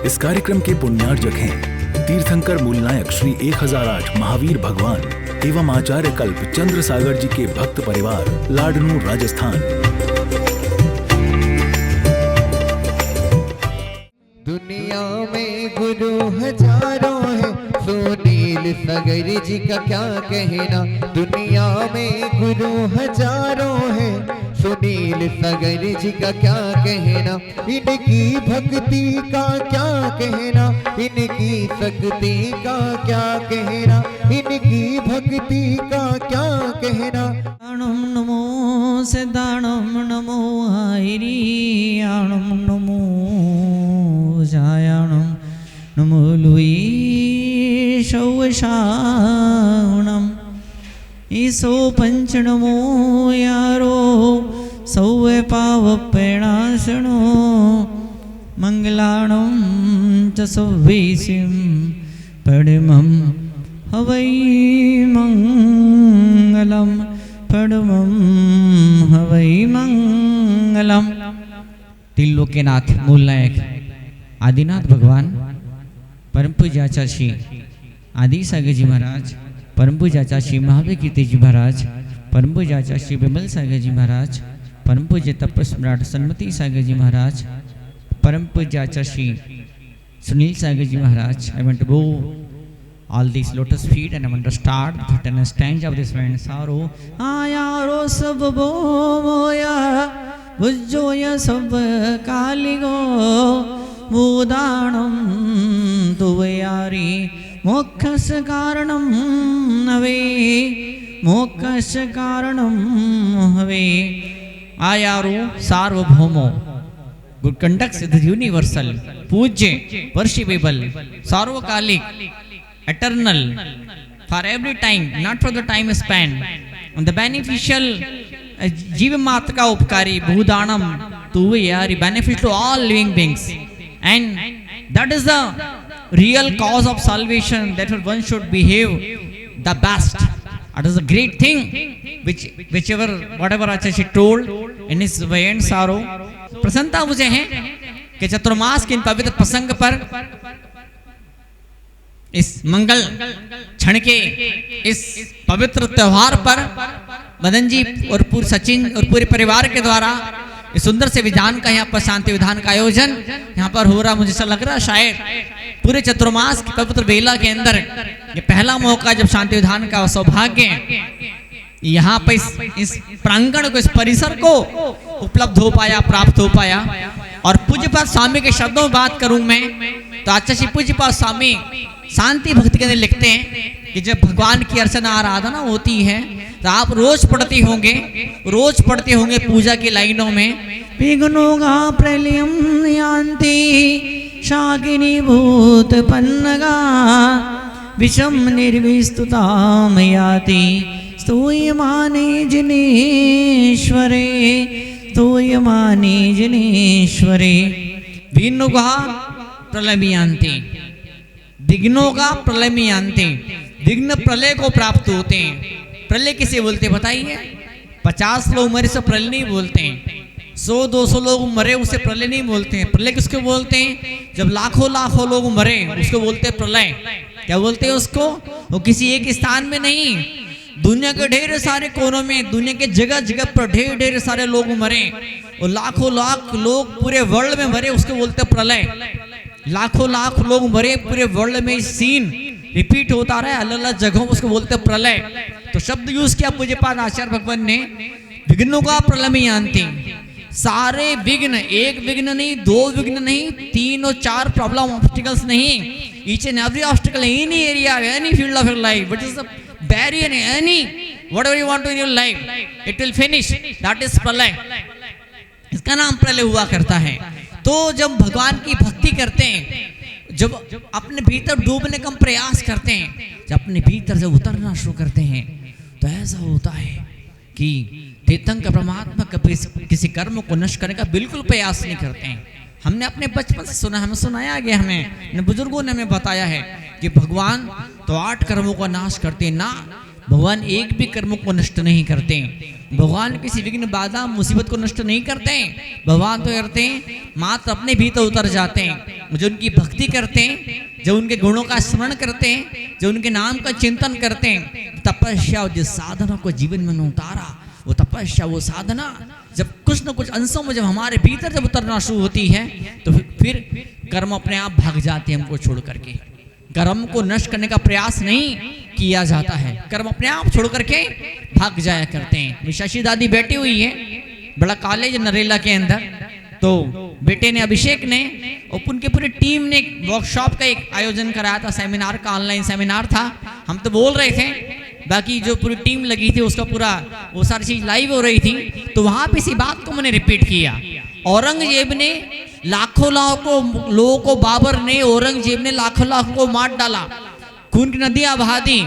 इस कार्यक्रम के पुण्यार्जक हैं तीर्थंकर मूलनायक श्री 1008 महावीर भगवान एवं आचार्य कल्प चंद्र सागर जी के भक्त परिवार लाडनू राजस्थान। दुनिया में गुरु हजारों हैं, सुनील सागर जी का क्या कहना। दुनिया में गुरु हजारों हैं, सुनील सागर जी का क्या कहना। इनकी भक्ति का क्या कहना, इनकी शक्ति का क्या कहना, इनकी भक्ति का क्या कहना। आणम नमो सिद्धाणम नमो आयरी आणम नमो जायाणम नमो लुई शौशाणम ईसो पंच नमो यारो सौवे पाव पेणासणो मंगलाणम च सौवीसिम पड़मम हवै मंगलम पड़मम हवै मंगलम। त्रिलोकीनाथ मूलनायक आदिनाथ भगवान परम पूज्य आचार्य श्री आदि सागर जी महाराज, परम पूज्य आचार्य श्री महावीर कीर्ति जी महाराज, परम पूज्य आचार्य श्री विमल सागर जी महाराज, परम पूज्य तप सम्राट सन्मति सागर जी महाराज, परम पूज्य आचार्य श्री सुनील सागर जी महाराज। I want to bow all these lotus feet and I want to start the stanza of this friend sorrow. आयारो सब बोया बुझोया सब कालिगो भूदाणम तुवयारी मोक्षस कारणम हवे मोक्षस कारणम हवे। आयारो सार्वभौमो good conducts the universal पूज्य worshipable सार्वकालिक eternal for every time not for the time span and the beneficial जीव मात्र का उपकारी भूदानम तू यार beneficial to all living beings and that is the real cause of salvation. Therefore one should behave the best. That is a great thing whichever whatever Acharya told in his Vayant Sorrow. प्रसन्नता मुझे है कि चतुर्मास के इन पवित्र प्रसंग पर इस मंगल क्षण के इस पवित्र त्योहार पर मदन जी और पूरे सचिन और पूरे परिवार के द्वारा इस सुंदर से विधान का यहाँ पर शांति विधान का आयोजन यहाँ पर हो रहा। मुझे ऐसा लग रहा शायद पूरे चतुर्मास की पवित्र बेला के अंदर ये पहला मौका जब शांति विधान का सौभाग्य यहाँ पर इस प्रांगण को इस परिसर को उपलब्ध हो पाया, प्राप्त हो पाया। और पूज्यपाद स्वामी के शब्दों में बात करूं मैं तो आचार्य श्री पूज्यपाद स्वामी शांति भक्ति के अंदर लिखते हैं कि जब भगवान की अर्चना आराधना होती है तो आप रोज पढ़ते होंगे पूजा की लाइनों में विघ्नोगा प्रलयम यान्ति शाकिनी भूत पन्नगा विषम निर्विस्तुताम याति स्तूयमाने जनेश्वरे स्तूयमाने जनेश्वरे। विघ्नों का प्रलयान्ति विघ्नों का प्रलयान्ति विघ्न प्रलय को प्राप्त होते हैं। प्रलय किसे बोलते बताइए? 50 लोग मरे से प्रलय नहीं बोलते हैं, 100-200 लोग मरे उसे प्रलय नहीं बोलते हैं। प्रलय किसको बोलते हैं? जब लाखों लोग मरे उसको बोलते हैं प्रलय। क्या बोलते हैं उसको? वो किसी एक स्थान में नहीं, दुनिया के ढेर सारे कोनों में, दुनिया के जगह जगह पर ढेर सारे लोग मरे और लाखों लोग पूरे वर्ल्ड में मरे उसको बोलते हैं प्रलय। लाखों लोग मरे पूरे वर्ल्ड में सीन रिपीट होता रहा अलग अलग जगहों उसको बोलते हैं प्रलय। तो शब्द यूज किया पूज्यपाद आचार्य भगवान ने विघ्नों का प्रलयान्ति। सारे विघ्न, एक विघ्न नहीं, 2 विघ्न नहीं, 3 और 4 प्रॉब्लम ऑब्स्टिकल्स नहीं, each and every obstacle any area any field of your life which is the barrier in any whatever you want to in your life it will finish, that is प्रलय। इसका नाम प्रलय हुआ करता है। तो जब भगवान की भक्ति करते हैं, जब अपने भीतर डूबने का प्रयास करते हैं, जब अपने भीतर से उतरना शुरू करते हैं तो ऐसा होता है कि तीर्थंकर परमात्मा किसी कर्म को नष्ट करने का बिल्कुल प्रयास नहीं करते हैं। हमने अपने बचपन से सुना, हमें सुनाया गया, हमें बुजुर्गों ने हमें बताया है कि भगवान तो 8 कर्मों का नाश करते ना, भगवान एक भी कर्मों को नष्ट नहीं करते। भगवान किसी विघ्न बाधा मुसीबत को नष्ट नहीं करते। भगवान तो करते हैं मात्र अपने भीतर उतर जाते हैं। जो उनकी भक्ति करते हैं, जो उनके गुणों का स्मरण करते हैं, जो उनके नाम का चिंतन करते हैं, तपस्या और जिस साधना को जीवन में उतारा, वो तपस्या वो साधना जब कुछ न कुछ अंशों में जब हमारे भीतर जब उतरना शुरू होती है तो फिर कर्म अपने आप भाग जाते हैं हमको छोड़ करके। कर्म को नष्ट करने का प्रयास नहीं किया जाता है, कर्म अपने आप छोड़ करके भाग जाया करते हैं। शशि दादी बैठी हुई है बड़ा कॉलेज नरेला के अंदर, तो बेटे ने अभिषेक ने और उनके पूरी टीम ने एक वर्कशॉप का एक आयोजन कराया था, सेमिनार का, ऑनलाइन सेमिनार था। हम तो बोल रहे थे, बाकी जो पूरी टीम लगी थी उसका पूरा वो सारी चीज लाइव हो रही थी। तो वहां पे इसी बात को मैंने रिपीट किया। औरंगजेब ने लाखों लोगों को बाबर ने औरंगजेब ने लाखों को मार डाला, खून की नदियां बहा दी,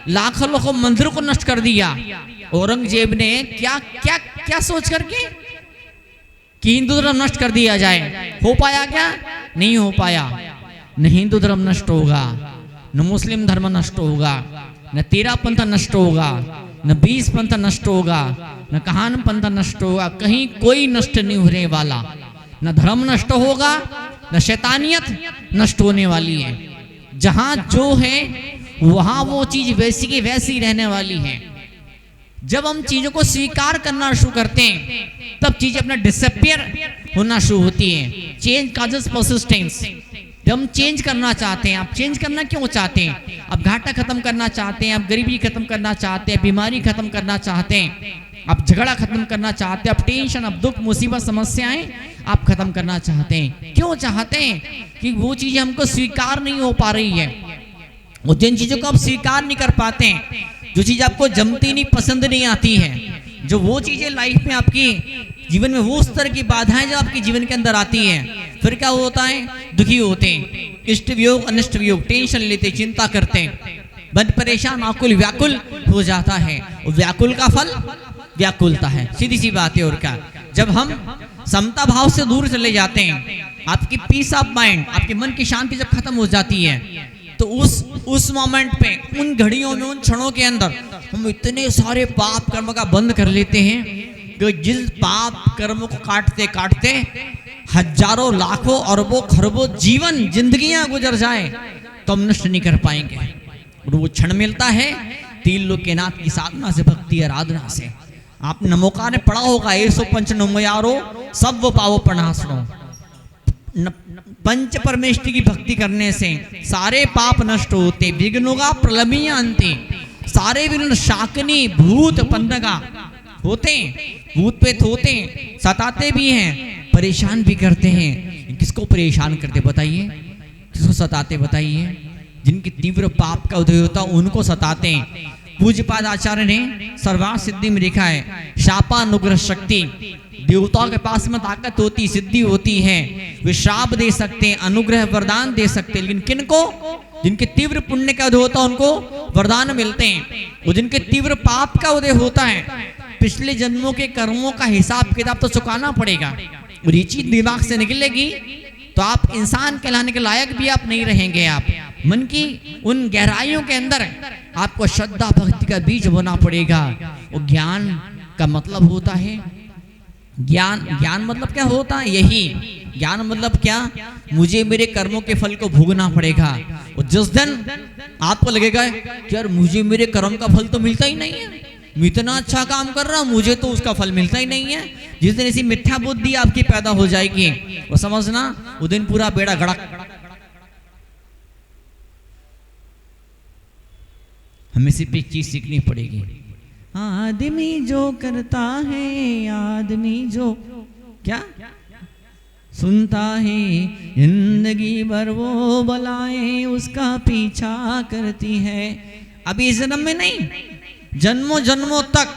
लाखों लोगों मंदिरों को नष्ट कर दिया। औरंगजेब ने क्या क्या क्या सोच करके कि हिंदू धर्म नष्ट कर दिया जाए, हो पाया क्या? नहीं हो पाया। न हिंदू धर्म नष्ट होगा, न मुस्लिम धर्म नष्ट होगा, न तेरा पंथ नष्ट होगा, न 20 पंथ नष्ट होगा, न कहान पंथ नष्ट होगा, कहीं कोई नष्ट नहीं होने वाला। न धर्म नष्ट होगा, न शैतानियत नष्ट होने वाली है। जहां जो है वहां वो चीज वैसी की वैसी रहने वाली है। जब हम चीजों को स्वीकार करना शुरू करते हैं तब चीजें अपना डिसअपियर होना शुरू होती है। Change causes persistence. जब हम चेंज करना चाहते हैं, आप चेंज करना क्यों चाहते हैं? आप घाटा खत्म करना चाहते हैं, आप गरीबी खत्म करना चाहते हैं, बीमारी खत्म करना चाहते हैं, आप झगड़ा खत्म करना चाहते हैं, आप टेंशन, आप दुख, मुसीबत, समस्याएं आप खत्म करना चाहते हैं। क्यों चाहते हैं? कि वो चीजें हमको स्वीकार नहीं हो पा रही है। वो जिन चीजों को आप स्वीकार नहीं कर पाते हैं, जो चीज आपको जमती नहीं, पसंद नहीं आती है, जो वो चीजें लाइफ में आपकी जीवन में वो उस तरह की बाधाएं जब आपके जीवन के अंदर आती हैं, फिर क्या होता है? दुखी होते हैं, इष्ट वियोग अनिष्ट वियोग, टेंशन लेते, चिंता करते हैं, बद परेशान, आकुल व्याकुल हो जाता है। और व्याकुल का फल व्याकुलता है, सीधी सी बात है। और क्या, जब हम समता भाव से दूर चले जाते हैं, आपकी पीस ऑफ माइंड, आपके मन की शांति जब खत्म हो जाती है, तो उस मोमेंट पे, उन घड़ियों में, उन क्षणों के अंदर हम इतने सारे पाप कर्म का बंद कर लेते हैं कि जिस पाप कर्म को काटते काटते हजारों लाखों अरबों खरबों जीवन जिंदगियां गुजर जाए तो हम नष्ट नहीं कर पाएंगे। और वो क्षण मिलता है तीन लोग के नाथ की साधना से, भक्ति आराधना से। आपने नमोकार ने पढ़ा होगा, 195 यारो सब वो पावो प्रणासनो। पंच परमेष्टि की भक्ति करने से सारे पाप नष्ट होते, विघ्नोगा प्रलमिया अंते, सारे विघ्न शाकनी भूत पंडगा होते, भूत प्रेत होते, सताते भी हैं, परेशान भी करते हैं। किसको परेशान करते बताइए? किसको सताते बताइए? जिनकी तीव्र पाप का उदय होता उनको सताते हैं। पूज्यपाद आचार्य ने सर्वार्थ सिद्धि में लिखा है, शापानुग्रह शक्ति, देवताओं के पास में ताकत होती, सिद्धि होती है, वे श्राप दे सकते हैं, अनुग्रह वरदान दे सकते हैं, लेकिन किनको? जिनके तीव्र पुण्य का उदय होता है उनको वरदान मिलते हैं। वो जिनके तीव्र पाप का उदय होता है, पिछले जन्मों के कर्मों का हिसाब किताब तो चुकाना पड़ेगा। और ये चीज दिमाग से निकलेगी तो आप इंसान कहलाने के लायक भी आप नहीं रहेंगे। आप मन की उन गहराइयों के अंदर आपको श्रद्धा भक्ति का बीज बोना पड़ेगा। और ज्ञान का मतलब होता है, ज्ञान मतलब क्या होता है? यही ज्ञान मतलब क्या? मुझे मेरे कर्मों के फल को भोगना पड़ेगा। और जिस दिन आपको लगेगा कि यार मुझे मेरे कर्म का फल तो मिलता ही नहीं है, मैं इतना अच्छा काम कर रहा हूं, मुझे तो उसका फल मिलता ही नहीं है, जिस दिन ऐसी मिथ्या बुद्धि आपकी पैदा हो जाएगी, वो समझना वो दिन पूरा बेड़ा गड़क। हमें सिर्फ एक चीज सीखनी पड़ेगी, आदमी जो करता है, आदमी जो क्या सुनता है, जिंदगी भर वो बलाएं उसका पीछा करती है। अभी इस जन्म में नहीं, जन्मों जन्मों तक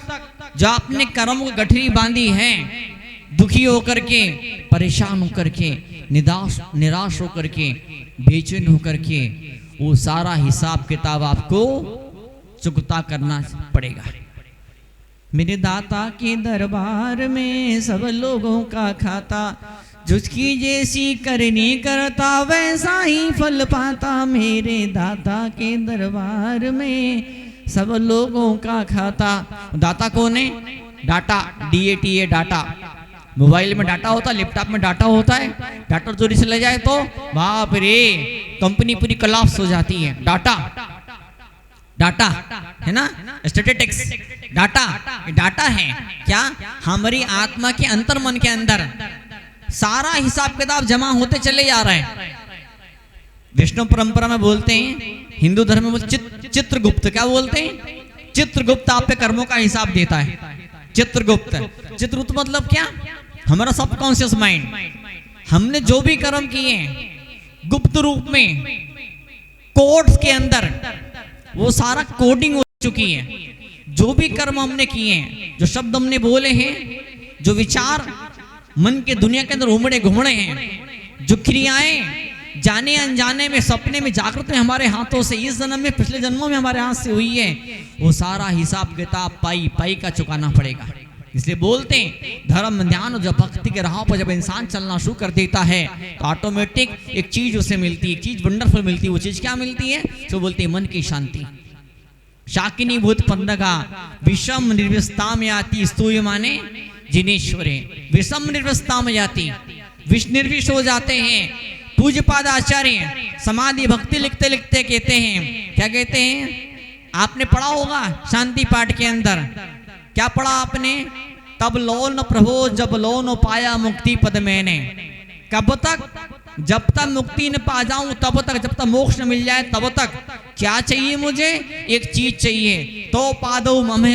जो आपने कर्म को गठरी बांधी है, दुखी होकर के, परेशान होकर के, निराश होकर के, बेचैन होकर के, वो सारा हिसाब किताब आपको चुकता करना पड़ेगा। मेरे दाता के दरबार में सब लोगों का खाता, जिसकी जैसी करनी करता वैसा ही फल पाता। मेरे दाता के दरबार में सब लोगों का खाता। दाता कौन है? डाटा, DATA डाटा, मोबाइल में डाटा होता है, लैपटॉप में डाटा होता है, डाटा चोरी से ले जाए तो बाप रे कंपनी पूरी कोलैप्स हो जाती है। डाटा डाटा है ना, स्टैटिस्टिक्स डाटा, डाटा है क्या, हमारी आत्मा के अंतर मन के अंदर सारा हिसाब किताब जमा होते चले जा रहे हैं। विष्णु परंपरा में बोलते हैं, हिंदू धर्म में बोलते चित्रगुप्त, क्या बोलते हैं, चित्रगुप्त आप पे कर्मों का हिसाब देता है। चित्रगुप्त, चित्रगुप्त मतलब क्या, हमारा सबकॉन्शियस माइंड, हमने जो भी कर्म किए हैं गुप्त रूप में कोड्स के अंदर वो सारा कोडिंग हो चुकी है। जो भी कर्म हमने किए हैं, जो शब्द हमने बोले हैं, जो विचार मन के दुनिया के अंदर उमड़े घुमड़े हैं, जो क्रियाएं जाने अनजाने में, सपने में, जागृत में हमारे हाथों से इस जन्म में, पिछले जन्मों में हमारे हाथ से हुई है, वो सारा हिसाब किताब पाई पाई का चुकाना पड़ेगा। इसलिए बोलते हैं धर्म ध्यान और जब भक्ति के राहों पर जब इंसान चलना शुरू कर देता है तो ऑटोमेटिक एक चीज उसे मिलती है, एक चीज वंडरफुल मिलती है। वो चीज क्या मिलती है, तो बोलते हैं मन की शांति। शाकिनी भूत पंडगा विषम निर्विस्ता में आती, स्तूय माने जिनेश्वरे, विषम निर्विस्ता में जाती, विष निर्विष हो जाते हैं। पूज्य पाद आचार्य समाधि भक्ति लिखते लिखते कहते हैं, क्या कहते हैं, आपने पढ़ा होगा शांति पाठ के अंदर, क्या पढ़ा आपने, तब लो न प्रभो जब लो न पाया मुक्ति पद मैंने, कब तक, जब तक मुक्ति न पा जाऊं तब तक, जब तक मोक्ष न मिल जाए तब तक। क्या चाहिए मुझे, एक चीज चाहिए, तो पादो मम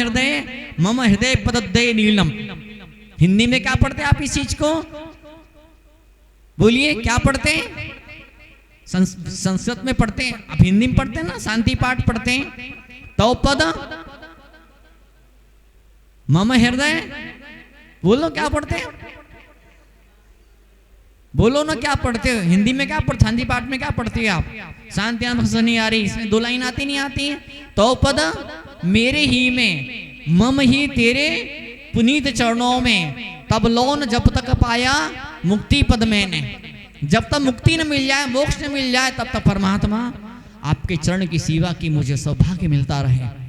हृदय पदद्वय नीलम। हिंदी में क्या पढ़ते हैं आप इस चीज को, बोलिए क्या पढ़ते हैं, संस्कृत में पढ़ते हैं, अब हिंदी में पढ़ते हैं ना, शांति पाठ पढ़ते हैं। तो पद मम हृदय, बोलो क्या पढ़ते हैं, बोलो ना क्या पढ़ते हो, हिंदी में क्या पढ़ते, शांति पाठ में क्या पढ़ते हो आप, शांति नहीं आ रही, इसमें दो लाइन आती नहीं आती है। तो पद मेरे ही में, मम ही तेरे पुनीत चरणों में, तब लोन जब तक पाया मुक्ति पद मैंने। जब तक मुक्ति न मिल जाए, मोक्ष न मिल जाए, तब तक परमात्मा आपके चरण की सेवा की मुझे सौभाग्य मिलता रहे।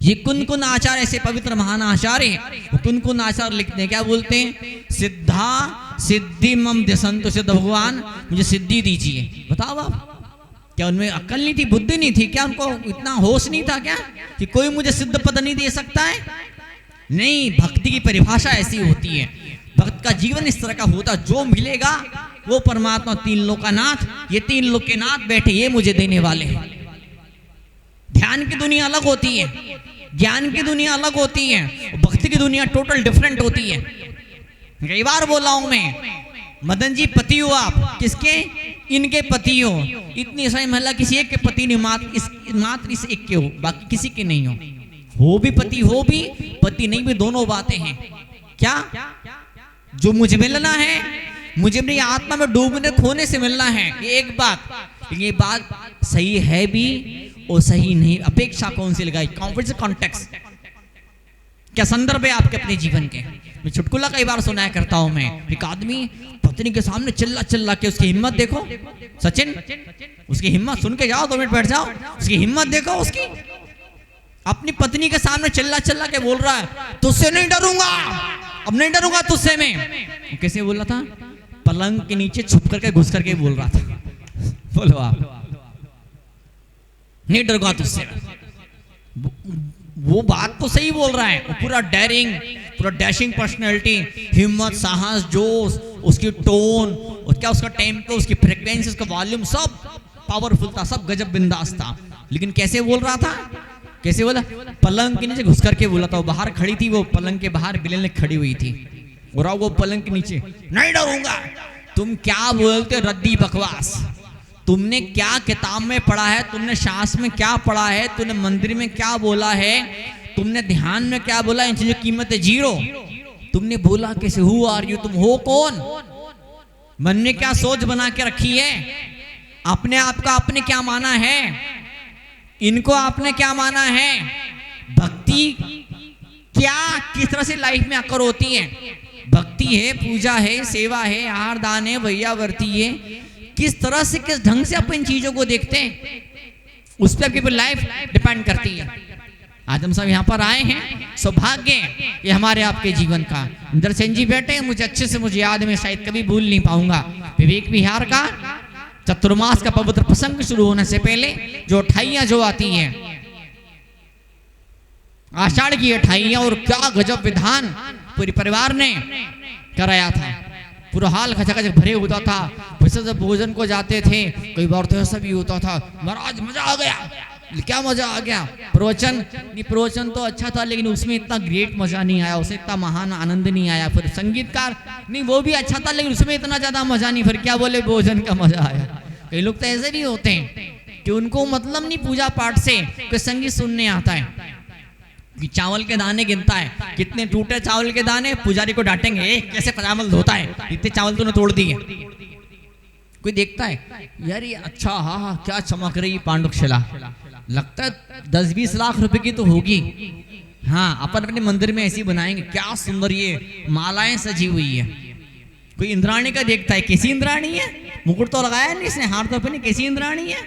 ये कुन आचार्य ऐसे पवित्र महान आचार्य हैं, कुन आचार्य लिखते हैं, क्या बोलते हैं, सिद्धा सिद्धि मम दिसंतु सिद्ध, भगवान मुझे सिद्धि दीजिए। बताओ आप, क्या उनमें अक्ल नहीं थी, बुद्धि नहीं थी क्या, उनको इतना होश नहीं था क्या कि कोई मुझे सिद्ध पद नहीं दे सकता है। नहीं, भक्ति की परिभाषा ऐसी होती है, भक्त का जीवन इस तरह का होता, जो मिलेगा वो परमात्मा, तीन लोक का नाथ, ये तीन लोक के नाथ बैठे, ये मुझे देने वाले हैं। ध्यान की दुनिया अलग होती है, ज्ञान की दुनिया अलग होती है, भक्ति की दुनिया टोटल डिफरेंट होती है। कई बार बोला हूं मैं, मदन जी पति हो आप, किसके, इनके पति हो, इतनी सारी महिला किसी एक के पति नहीं, मात्र इस एक के हो, बाकी किसी के नहीं हो भी पति, हो भी पति नहीं भी, दोनों बातें हैं। क्या, जो मुझे मिलना है, मुझे अपनी आत्मा में डूबने खोने से मिलना है, ये एक बात। ये बात सही है भी और सही नहीं, अपेक्षा कौन सी लगाई, कॉन्टेक्स्ट, क्या संदर्भ है आपके अपने जीवन के। मैं चुटकुला कई बार सुनाया करता हूं मैं, एक आदमी पत्नी के सामने चिल्ला चिल्ला के, उसकी हिम्मत देखो सचिन, उसकी हिम्मत, सुन के जाओ 2 मिनट बैठ जाओ, उसकी हिम्मत देखो, उसकी अपनी पत्नी के सामने चिल्ला चिल्ला के बोल रहा है, तुझसे नहीं डरूंगा, अब नहीं डरूंगा तुझसे मैं। कैसे बोल रहा था, पलंग के नीचे छुप करके घुस करके बोल रहा था। बोलो आप, नहीं डरूंगा तुझसे। वो बात तो सही बोल रहा है, पूरा डेयरिंग, पूरा डैशिंग पर्सनैलिटी, हिम्मत, साहस, जोश, उसकी टोन, और क्या उसका टेम्पो, उसकी फ्रीक्वेंसी, उसका वॉल्यूम, सब पावरफुल था, सब गजब बिंदास था। लेकिन कैसे बोल रहा था, कैसे बोला, पलंग के नीचे घुस करके बोला था। वो बाहर खड़ी थी, वो पलंग के बाहर बिलें खड़ी हुई थी, और वो पलंग के नीचे, नहीं डरूंगा। तुम क्या बोलते, रद्दी बकवास, तुमने क्या किताब में पढ़ा है, तुमने शास्त्र में क्या पढ़ा है, तुमने मंदिर में क्या बोला है, तुमने ध्यान में क्या बोला, इन चीजों की कीमत है जीरो। तुमने बोला कैसे, हु आर यू, तुम हो कौन, मन ने क्या सोच बना के रखी है, अपने आप का आपने क्या माना है, इनको आपने क्या माना है। भक्ति क्या, किस तरह से लाइफ में आकर होती है, भक्ति है, पूजा है, सेवा है, आहार दान है, भैयावर्ती है, किस तरह से, किस ढंग से अपन चीजों को देखते हैं, उस पर आपकी लाइफ डिपेंड करती है। आज हम सब यहाँ पर आए हैं सौभाग्य ये हमारे आपके जीवन का। इंद्रसेन जी बैठे, मुझे अच्छे से मुझे याद है, मैं शायद कभी भूल नहीं पाऊंगा। विवेक विहार का चतुर्मास का पवित्र प्रसंग शुरू होने से पहले जो 28 जो आती है, आषाढ़ की 28, और क्या गजब विधान पूरे परिवार ने कराया था। पूरा हाल खचाखच भरे होता था। वैसे जब भोजन को जाते थे कई बार तो ऐसा भी होता था, महाराज मजा आ गया। क्या मजा आ गया? प्रवचन तो अच्छा था, लेकिन उसमें इतना ग्रेट मजा नहीं आया, उसमें इतना महान आनंद नहीं आया। फिर संगीतकार नहीं, वो भी अच्छा था, लेकिन उसमें इतना ज्यादा मजा नहीं। फिर क्या बोले, भोजन का मजा आया। कई लोग तो ऐसे भी होते हैं कि उनको मतलब नहीं पूजा पाठ से, कोई संगीत सुनने आता है कि चावल के दाने गिनता है, कितने टूटे चावल के दाने, पुजारी को डांटेंगे, कैसे चावल धोता है, इतने चावल तूने तोड़ दिए। कोई देखता है यार ये अच्छा, हाँ हाँ क्या चमक रही पांडुशिला, लगता है 10-20 लाख रुपए की तो होगी। हाँ, अपन अपने मंदिर में ऐसी बनाएंगे, क्या सुंदर ये मालाएं सजी हुई है। कोई इंद्राणी का देखता है, कैसी इंद्राणी है, मुकुट तो लगाया नहीं इसने, हार तो अपनी, कैसी इंद्राणी है।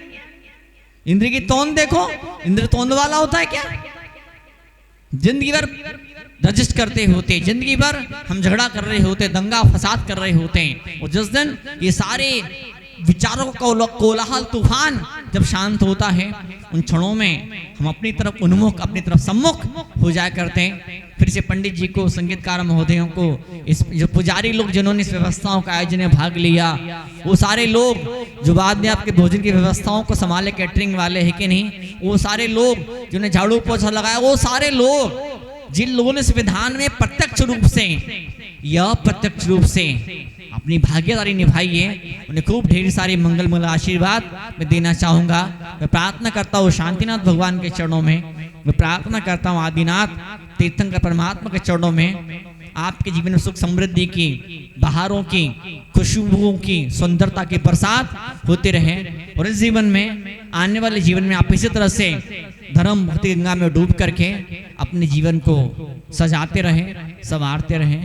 इंद्र की तोंद देखो, इंद्र तोंद वाला होता है क्या? जिंदगी भर रजिस्ट करते होते, जिंदगी भर हम झगड़ा कर रहे होते, दंगा फसाद कर रहे होते हैं। और जिस दिन ये सारे विचारों का कोलाहल तूफान जब शांत होता है, उन क्षणों में हम अपनी तरफ उन्मुख, अपनी तरफ सम्मुख हो जाया करते हैं। फिर से पंडित जी को, संगीतकार महोदयों को, इस जो पुजारी लोग जिन्होंने इस व्यवस्थाओं का आयोजन में भाग लिया, वो सारे लोग जो बाद में आपके भोजन की व्यवस्थाओं को संभाले, कैटरिंग वाले है कि नहीं, वो सारे लोग जिन्होंने झाड़ू पोछा लगाया, वो सारे लोग जिन लोगों ने इस विधान में प्रत्यक्ष रूप से या अप्रत्यक्ष रूप से अपनी भागीदारी निभाई है, उन्हें खूब ढेर सारे मंगलमय आशीर्वाद मैं देना चाहूंगा। मैं प्रार्थना करता हूँ शांतिनाथ भगवान के चरणों में, मैं प्रार्थना करता हूँ आदिनाथ तीर्थंकर परमात्मा के चरणों में, आपके जीवन में सुख समृद्धि की, बहारों की, खुशबुओं की, सुंदरता की बरसात होते रहे। और इस जीवन में, आने वाले जीवन में आप इसी तरह से धर्म भक्ति गंगा में डूब करके अपने जीवन को सजाते रहें, संवारते रहें,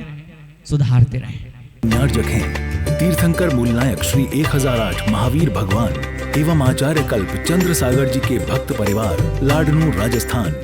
सुधारते रहें। जखें तीर्थंकर मूलनायक श्री 1008 महावीर भगवान एवं आचार्य कल्प चंद्र सागर जी के भक्त परिवार, लाडनूर, राजस्थान।